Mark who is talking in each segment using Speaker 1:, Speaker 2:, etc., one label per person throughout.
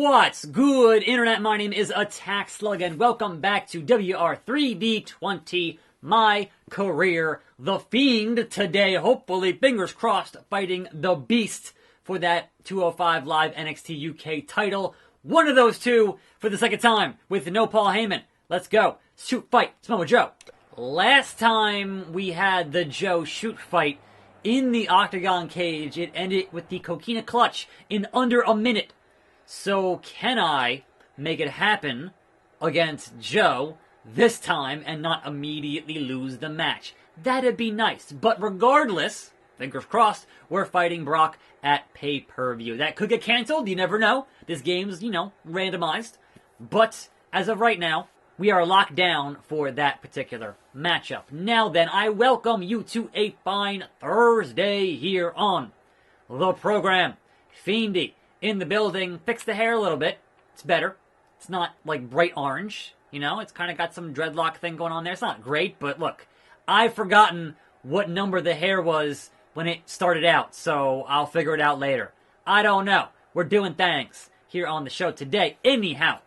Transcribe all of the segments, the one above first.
Speaker 1: What's good, Internet? My name is attackslug, and welcome back to WR3D 20, my career, the Fiend. Today, hopefully, fingers crossed, fighting the Beast for that 205 Live NXT UK title. One of those two for the second time with no Paul Heyman. Let's go. Shoot fight. Samoa Joe. Last time we had the Joe shoot fight in the Octagon cage, it ended with the Coquina Clutch in under a minute. So can I make it happen against Joe this time and not immediately lose the match? That'd be nice. But regardless, fingers crossed, we're fighting Brock at pay-per-view. That could get canceled, you never know. This game's, randomized. But as of right now, we are locked down for that particular matchup. Now then, I welcome you to a fine Thursday here on the program. Fiendy in the building. Fix the hair a little bit. It's better. It's not like bright orange, It's kind of got some dreadlock thing going on there. It's not great, but look, I've forgotten what number the hair was when it started out, so I'll figure it out later. I don't know. We're doing things here on the show today. Anyhow,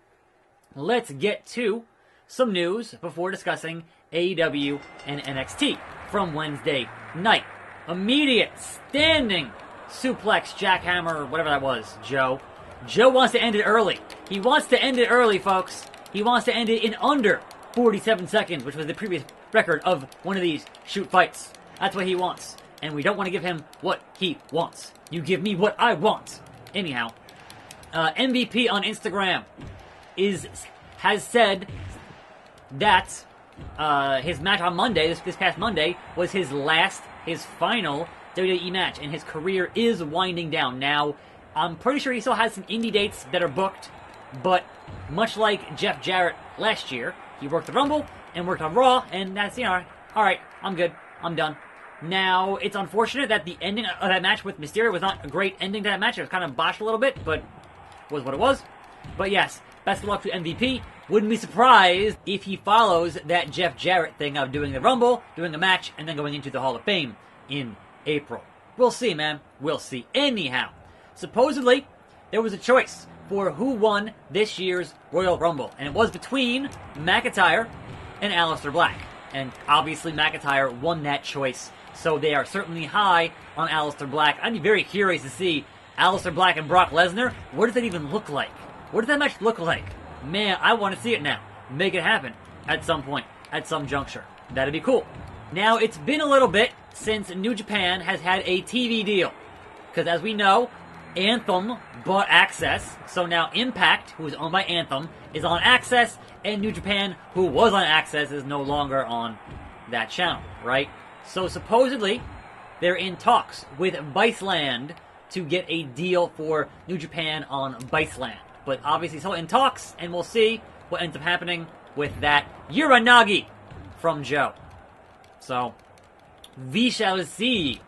Speaker 1: let's get to some news before discussing AEW and NXT from Wednesday night. Immediate standing suplex, jackhammer, whatever that was, Joe. Joe wants to end it early. He wants to end it early, folks. He wants to end it in under 47 seconds, which was the previous record of one of these shoot fights. That's what he wants. And we don't want to give him what he wants. You give me what I want. Anyhow, MVP on Instagram has said that his match on Monday, this past Monday, was his final WWE match, and his career is winding down. Now, I'm pretty sure he still has some indie dates that are booked, but much like Jeff Jarrett last year, he worked the Rumble and worked on Raw, and that's, alright, I'm good, I'm done. Now, it's unfortunate that the ending of that match with Mysterio was not a great ending to that match. It was kind of botched a little bit, but was what it was. But yes, best of luck to MVP. Wouldn't be surprised if he follows that Jeff Jarrett thing of doing the Rumble, doing a match, and then going into the Hall of Fame in April. We'll see, man. We'll see. Anyhow, supposedly, there was a choice for who won this year's Royal Rumble, and it was between McIntyre and Aleister Black. And obviously, McIntyre won that choice, so they are certainly high on Aleister Black. I'd be very curious to see Aleister Black and Brock Lesnar. What does that even look like? What does that match look like? Man, I want to see it now. Make it happen at some point, at some juncture. That'd be cool. Now, it's been a little bit since New Japan has had a TV deal. Because as we know, Anthem bought Access. So now Impact, who is owned by Anthem, is on Access. And New Japan, who was on Access, is no longer on that channel, right? So supposedly, they're in talks with Viceland to get a deal for New Japan on Viceland. But obviously still in talks, and we'll see what ends up happening with that Uranagi from Joe. So, we shall see.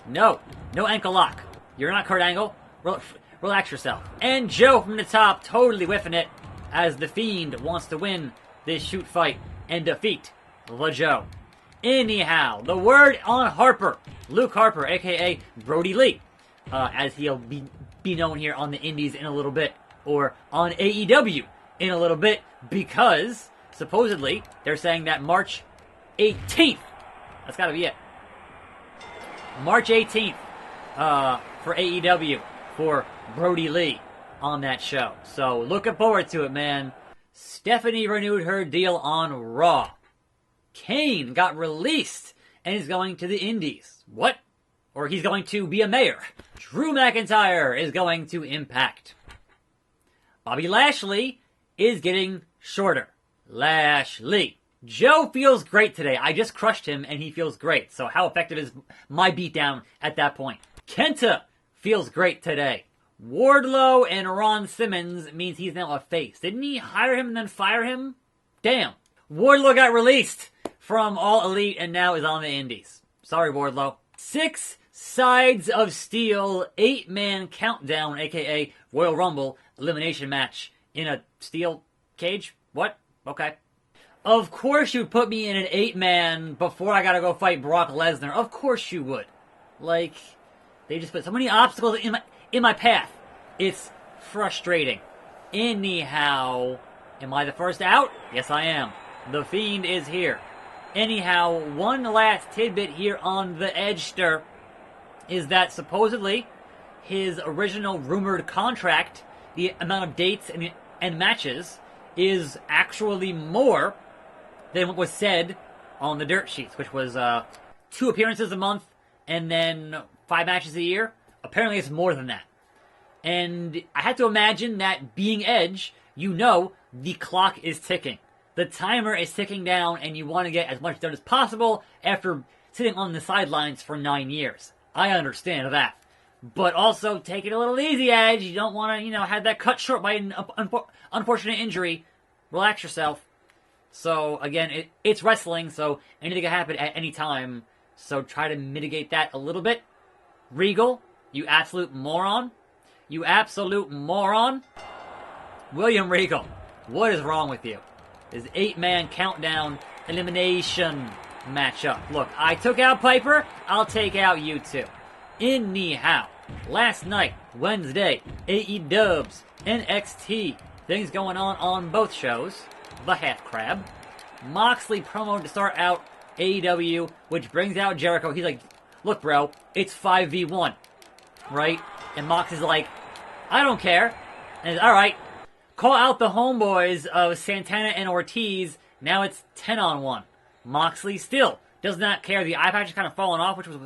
Speaker 1: No ankle lock. You're not Kurt Angle. Relax yourself. And Joe from the top, totally whiffing it, as the Fiend wants to win this shoot fight and defeat the Joe. Anyhow, the word on Harper. Luke Harper, a.k.a. Brody Lee, as he'll be known here on the Indies in a little bit, or on AEW in a little bit, because supposedly they're saying that March 18th, that's gotta be it, March 18th for AEW for Brody Lee on that show. So looking forward to it, man. Stephanie renewed her deal on Raw. Kane got released and is going to the Indies. What? Or he's going to be a mayor. Drew McIntyre is going to Impact. Bobby Lashley is getting shorter. Lashley. Joe feels great today. I just crushed him and he feels great. So how effective is my beatdown at that point? Kenta feels great today. Wardlow and Ron Simmons means he's now a face. Didn't he hire him and then fire him? Damn. Wardlow got released from All Elite and now is on the Indies. Sorry, Wardlow. 6 Sides of Steel 8-man countdown, aka Royal Rumble elimination match in a steel cage? What? Okay. Of course you'd put me in an 8-man before I gotta go fight Brock Lesnar. Of course you would. Like, they just put so many obstacles in my path. It's frustrating. Anyhow, am I the first out? Yes, I am. The Fiend is here. Anyhow, one last tidbit here on the Edgester is that supposedly his original rumored contract, the amount of dates and matches, is actually more than what was said on the dirt sheets, which was 2 appearances a month and then 5 matches a year. Apparently it's more than that. And I had to imagine that being Edge, you know the clock is ticking. The timer is ticking down and you want to get as much done as possible after sitting on the sidelines for 9 years. I understand that. But also, take it a little easy, Edge. You don't want to, have that cut short by an unfortunate injury. Relax yourself. So, again, it's wrestling, so anything can happen at any time. So try to mitigate that a little bit. Regal, you absolute moron. You absolute moron. William Regal, what is wrong with you? His 8-man countdown elimination matchup. Look, I took out Piper, I'll take out you too. Anyhow, last night, Wednesday, AEW's NXT. Things going on both shows. The Half Crab. Moxley promo to start out AEW, which brings out Jericho. He's like, look bro, it's 5v1. Right? And Moxley's like, I don't care. And he's, alright, call out the homeboys of Santana and Ortiz. Now it's 10-on-1. Moxley still does not care. The eye patch is kind of falling off, which was,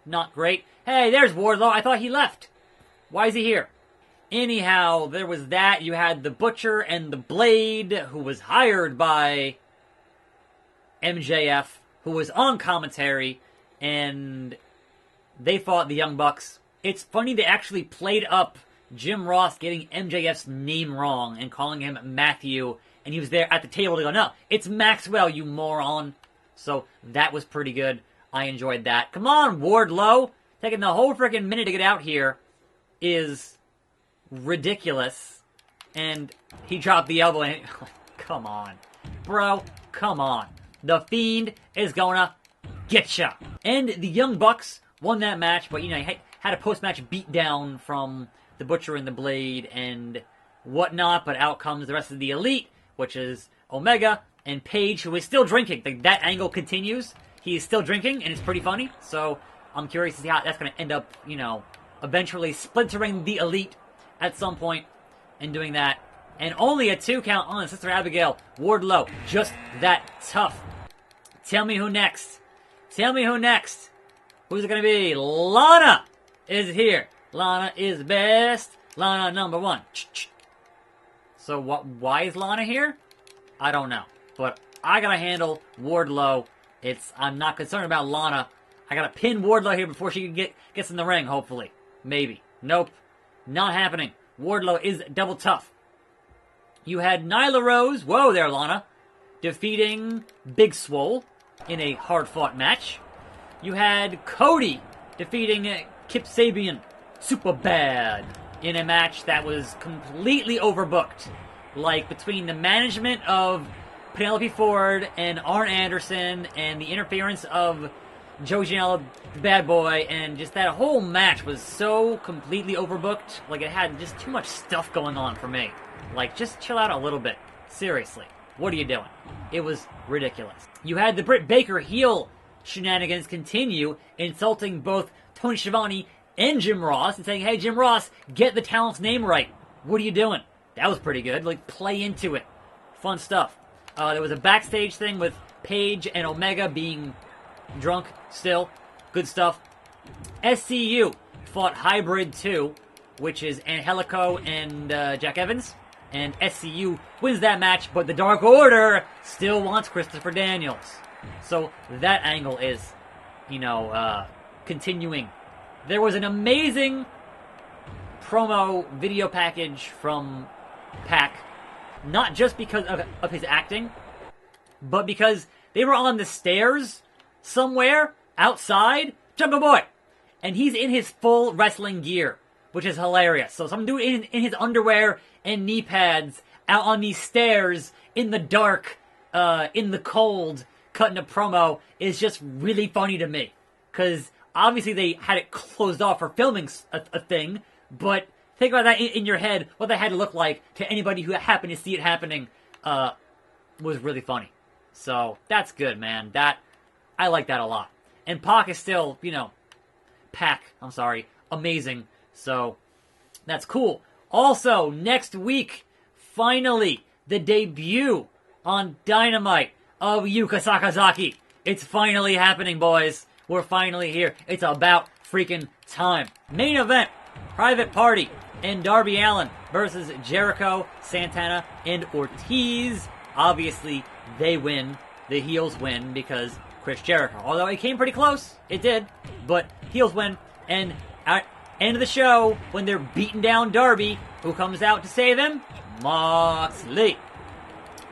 Speaker 1: not great. Hey, there's Wardlow. I thought he left. Why is he here? Anyhow, there was that. You had the Butcher and the Blade, who was hired by MJF, who was on commentary, and they fought the Young Bucks. It's funny they actually played up Jim Ross getting MJF's name wrong and calling him Matthew, and he was there at the table to go, no, it's Maxwell, you moron. So that was pretty good. I enjoyed that. Come on, Wardlow. Taking the whole freaking minute to get out here is ridiculous. And he dropped the elbow and come on. Bro, come on. The Fiend is gonna get ya. And the Young Bucks won that match, but had a post-match beatdown from the Butcher and the Blade and whatnot, but out comes the rest of the Elite, which is Omega and Paige, who is still drinking. That angle continues. He is still drinking, and it's pretty funny. So I'm curious to see how that's going to end up, eventually splintering the Elite at some point and doing that. And only a 2 count on Sister Abigail. Wardlow, just that tough. Tell me who next. Tell me who next. Who's it going to be? LANA is here. LANA is best. LANA number 1. So why is LANA here? I don't know. But I gotta handle Wardlow. I'm not concerned about LANA. I gotta pin Wardlow here before she gets in the ring, hopefully. Maybe. Nope. Not happening. Wardlow is double tough. You had Nyla Rose, whoa there, LANA, defeating Big Swole in a hard-fought match. You had Cody defeating Kip Sabian, super bad, in a match that was completely overbooked. Like, between the management of Penelope Ford and Arn Anderson and the interference of Joey Janela, the bad boy, and just that whole match was so completely overbooked. Like, it had just too much stuff going on for me. Like, just chill out a little bit. Seriously. What are you doing? It was ridiculous. You had the Britt Baker heel shenanigans continue, insulting both Tony Schiavone and Jim Ross, and saying, hey, Jim Ross, get the talent's name right. What are you doing? That was pretty good. Like, play into it. Fun stuff. There was a backstage thing with Paige and Omega being drunk still. Good stuff. SCU fought Hybrid 2, which is Angelico and Jack Evans. And SCU wins that match, but the Dark Order still wants Christopher Daniels. So that angle is, continuing. There was an amazing promo video package from Pac, not just because of his acting, but because they were on the stairs somewhere outside, Jungle Boy, and he's in his full wrestling gear, which is hilarious. So some dude in his underwear and knee pads out on these stairs in the dark, in the cold, cutting a promo is just really funny to me. Because obviously they had it closed off for filming a thing, but think about that in your head, what that had to look like to anybody who happened to see it happening, was really funny. So, that's good, man. I like that a lot. And Pac is still, amazing. So, that's cool. Also, next week, finally, the debut on Dynamite of Yuka Sakazaki. It's finally happening, boys. We're finally here. It's about freaking time. Main event, Private Party and Darby Allin versus Jericho, Santana, and Ortiz. Obviously, they win. The heels win because Chris Jericho. Although it came pretty close. It did. But heels win. And at end of the show, when they're beating down Darby, who comes out to save him? Moxley.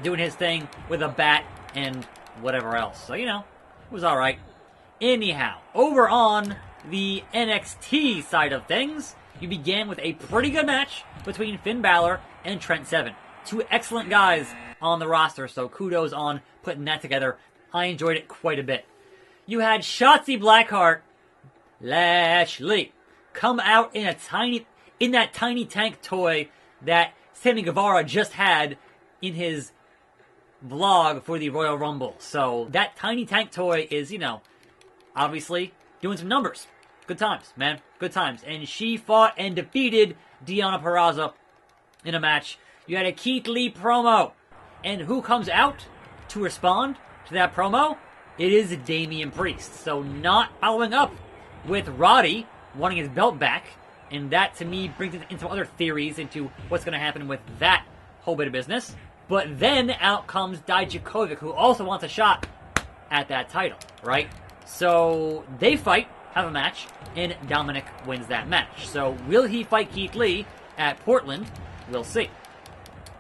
Speaker 1: Doing his thing with a bat and whatever else. So, it was alright. Anyhow, over on the NXT side of things, you began with a pretty good match between Finn Balor and Trent Seven. Two excellent guys on the roster, so kudos on putting that together. I enjoyed it quite a bit. You had Shotzi Blackheart, LASHLEY, come out in that tiny tank toy that Sammy Guevara just had in his vlog for the Royal Rumble. So that tiny tank toy is, obviously doing some numbers. Good times, man. Good times. And she fought and defeated Deonna Purrazzo in a match. You had a Keith Lee promo. And who comes out to respond to that promo? It is Damian Priest. So not following up with Roddy wanting his belt back. And that, to me, brings in some other theories into what's going to happen with that whole bit of business. But then out comes Dijakovic, who also wants a shot at that title, right? So they fight, have a match, and Dominic wins that match. So will he fight Keith Lee at Portland? We'll see.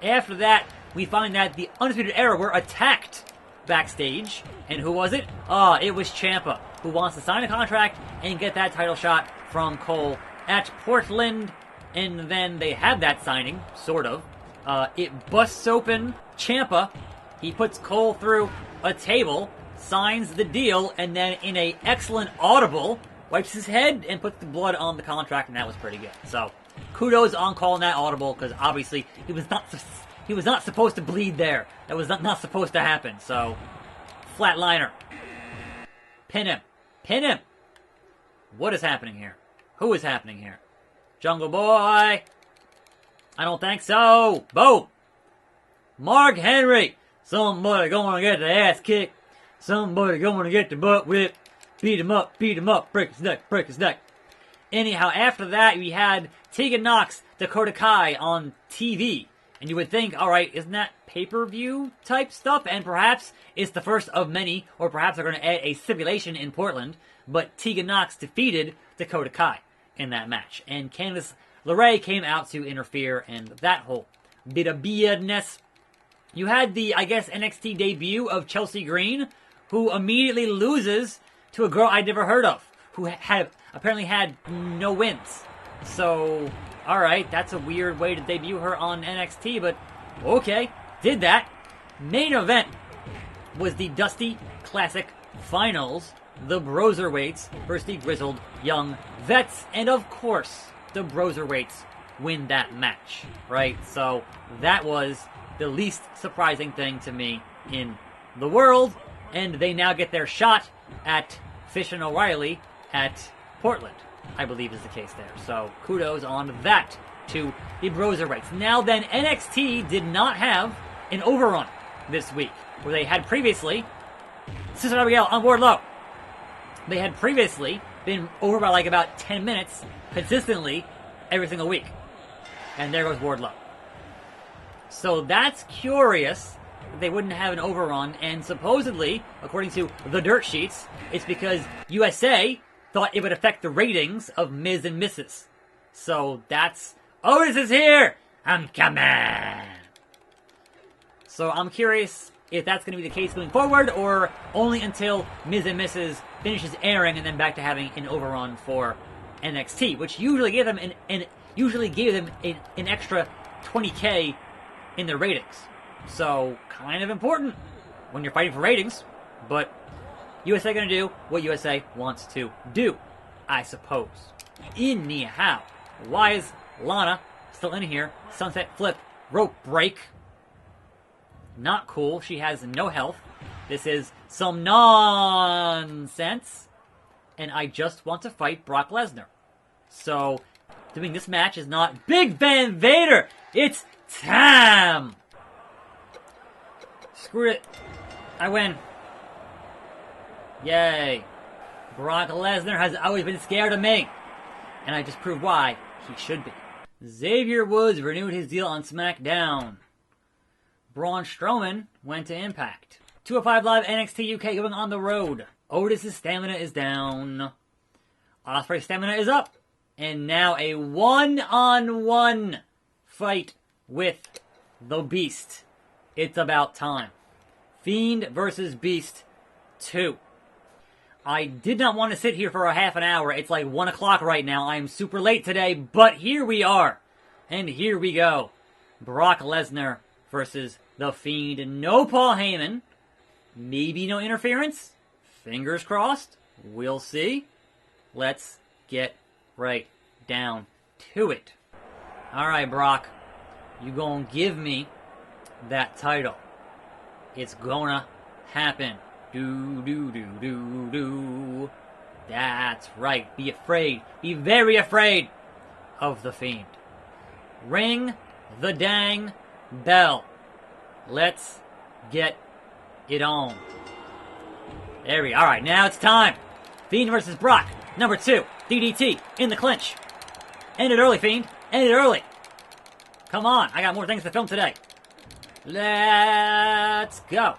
Speaker 1: After that, we find that the Undisputed Era were attacked backstage. And who was it? It was Ciampa, who wants to sign a contract and get that title shot from Cole at Portland. And then they have that signing, sort of. It busts open Ciampa. He puts Cole through a table, signs the deal, and then in a excellent audible, wipes his head and puts the blood on the contract, and that was pretty good. So, kudos on calling that audible, because obviously he was not supposed to bleed there. That was not supposed to happen. So, flatliner. Pin him. Pin him. What is happening here? Who is happening here? Jungle Boy. I don't think so. Boom. Mark Henry. Somebody gonna get the ass kicked. Somebody gonna get the butt whipped. Beat him up, break his neck, break his neck. Anyhow, after that, we had Tegan Nox, Dakota Kai on TV. And you would think, alright, isn't that pay-per-view type stuff? And perhaps it's the first of many, or perhaps they're going to add a stipulation in Portland. But Tegan Nox defeated Dakota Kai in that match. And Candice LeRae came out to interfere in that whole bit of weirdness. You had the, NXT debut of Chelsea Green, who immediately loses to a girl I'd never heard of, who apparently had no wins. So, alright, that's a weird way to debut her on NXT, but okay, did that. Main event was the Dusty Classic Finals, the Broserweights versus the Grizzled Young Vets, and of course, the Broserweights win that match, right? So, that was the least surprising thing to me in the world, and they now get their shot at Fish and O'Reilly at Portland, I believe is the case there. So kudos on that to the Broserweights. Now then, NXT did not have an overrun this week, where they had previously, Sister Abigail on Wardlow. They had previously been over by like about 10 minutes consistently every single week. And there goes Wardlow. So that's curious that they wouldn't have an overrun, and supposedly, according to the dirt sheets, it's because USA thought it would affect the ratings of Miz and Mrs. So that's, Otis is here! I'm coming! So I'm curious if that's going to be the case moving forward, or only until Miz and Mrs. finishes airing and then back to having an overrun for NXT, which usually gave them an extra 20K in their ratings. So, kind of important when you're fighting for ratings, but USA gonna do what USA wants to do, I suppose. Anyhow, why is LANA still in here. Sunset flip. Rope break. Not cool. She has no health. This is some nonsense. And I just want to fight Brock Lesnar. So, doing this match is not Big Van Vader. It's time. Screw it. I win. Yay. Brock Lesnar has always been scared of me. And I just proved why he should be. Xavier Woods renewed his deal on SmackDown. Braun Strowman went to Impact. 205 Live NXT UK going on the road. Otis' stamina is down. Ospreay's stamina is up. And now a one-on-one fight with the Beast. It's about time. Fiend versus Beast 2. I did not want to sit here for a half an hour. It's like 1 o'clock right now. I'm super late today, but here we are. And here we go. Brock Lesnar versus The Fiend. No Paul Heyman. Maybe no interference. Fingers crossed. We'll see. Let's get right down to it. Alright, Brock. You gonna give me that title. It's gonna happen. Do. That's right. Be afraid. Be very afraid of the Fiend. Ring the dang bell. Let's get it on. There we go. Alright, now it's time. Fiend versus Brock. Number 2. DDT in the clinch. End it early, Fiend. End it early. Come on. I got more things to film today. Let's go.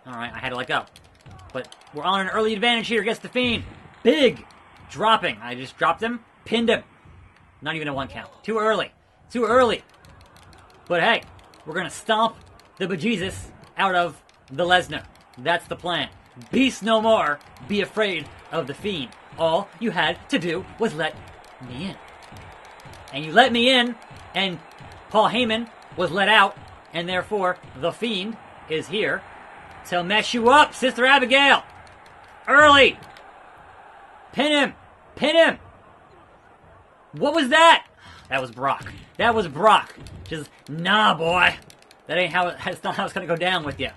Speaker 1: Alright, I had to let go. But we're on an early advantage here against the Fiend. Big dropping. I just dropped him, pinned him. Not even a 1 count. Too early. Too early. But hey, we're going to stomp the bejesus out of the Lesnar. That's the plan. Beast no more. Be afraid of the Fiend. All you had to do was let me in. And you let me in, and Paul Heyman was let out, and therefore the Fiend is here to mess you up, Sister Abigail. Early. Pin him. Pin him. What was that? That was Brock. That was Brock. Just, nah, boy. That's not how it's going to go down with you.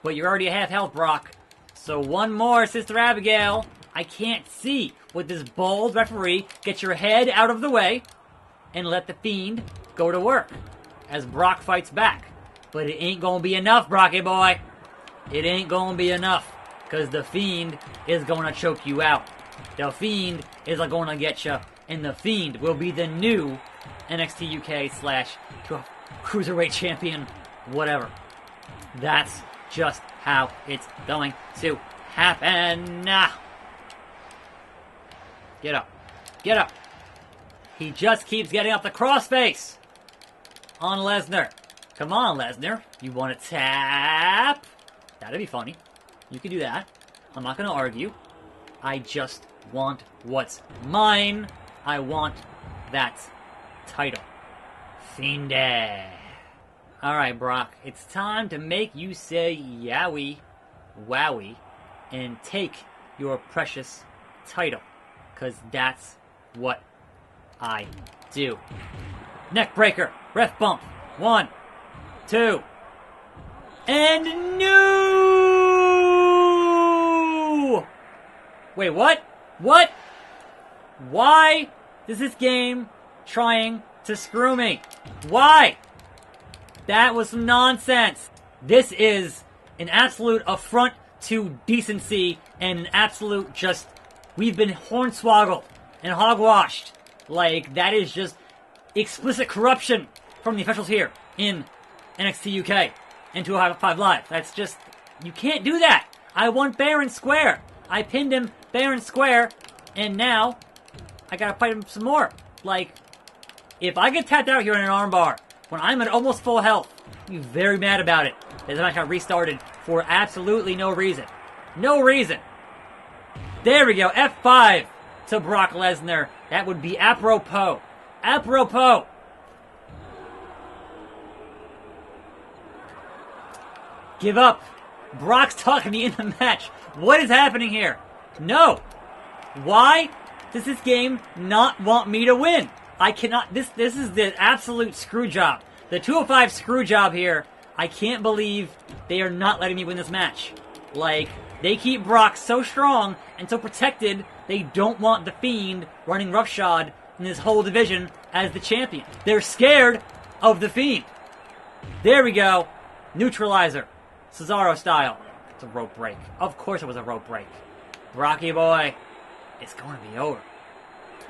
Speaker 1: But you're already at half health, Brock. So one more, Sister Abigail. I can't see. With this bold referee, get your head out of the way and let the Fiend go to work as Brock fights back. But it ain't gonna be enough, Brocky boy. It ain't gonna be enough. Because the Fiend is gonna choke you out. The Fiend is gonna get you. And the Fiend will be the new NXT UK / Cruiserweight Champion. Whatever. That's just how it's going to happen. Get up. Get up. He just keeps getting up the crossface on Lesnar. Come on, Lesnar. You want to tap? That'd be funny. You can do that. I'm not going to argue. I just want what's mine. I want that title. Fiend. Alright, Brock. It's time to make you say yowie, wowie, and take your precious title. Because that's what I do. Neck breaker. Ref bump. 1, 2. And no! Wait, what? What? Why is this game trying to screw me? Why? That was some nonsense. This is an absolute affront to decency and an absolute just... We've been hornswoggled and hogwashed. Like, that is just explicit corruption from the officials here in NXT UK and 205 Live. That's just... You can't do that. I won fair and square. I pinned him fair and square, and now I gotta fight him some more. Like, if I get tapped out here in an armbar when I'm at almost full health, I'll be very mad about it. This match got restarted for absolutely no reason. No reason. There we go. F5 to Brock Lesnar. That would be apropos. Apropos. Give up. Brock's talking me in the match. What is happening here? No. Why does this game not want me to win? I cannot. This is the absolute screw job. The 205 screw job here. I can't believe they are not letting me win this match. Like, they keep Brock so strong and so protected, they don't want the Fiend running roughshod in this whole division as the champion. They're scared of the Fiend. There we go. Neutralizer. Cesaro style. It's a rope break. Of course it was a rope break. Brocky boy, it's going to be over.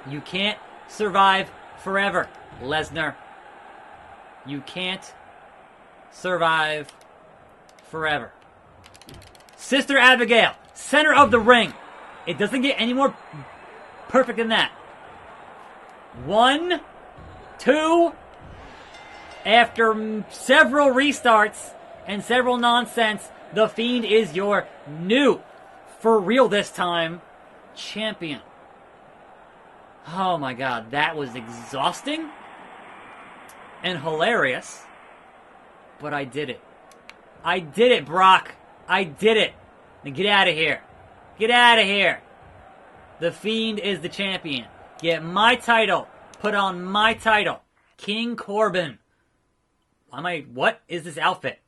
Speaker 1: You can't survive forever, Lesnar. You can't survive forever. Sister Abigail, center of the ring. It doesn't get any more perfect than that. 1, 2. After several restarts and several nonsense, the Fiend is your new, for real this time, champion. Oh my god, that was exhausting and hilarious, but I did it. I did it, Brock. I did it. Now get out of here. Get out of here. The Fiend is the champion. Get my title. Put on my title. King Corbin. What is this outfit?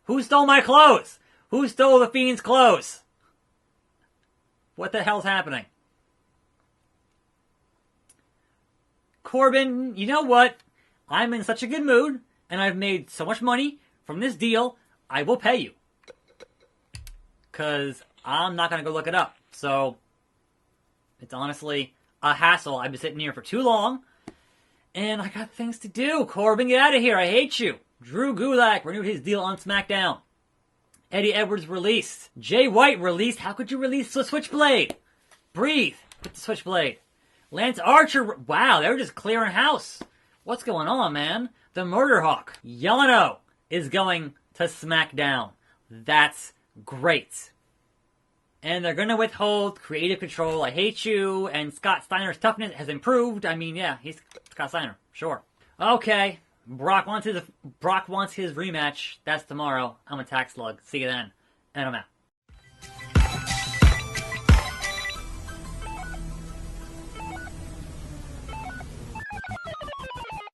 Speaker 1: Who stole my clothes? Who stole the Fiend's clothes? What the hell's happening? Corbin, you know what? I'm in such a good mood, and I've made so much money from this deal, I will pay you. Because I'm not going to go look it up. So, it's honestly a hassle. I've been sitting here for too long, and I got things to do. Corbin, get out of here. I hate you. Drew Gulak renewed his deal on SmackDown. Eddie Edwards released. Jay White released. How could you release the Switchblade? Breathe with the Switchblade. Lance Archer. Wow, they were just clearing house. What's going on, man? The Murder Hawk. Yano is going to SmackDown. That's great. And they're going to withhold creative control. I hate you. And Scott Steiner's toughness has improved. I mean, yeah, he's Scott Steiner. Sure. Okay. Brock wants his rematch. That's tomorrow. I'm attackslug. See you then. And I'm out.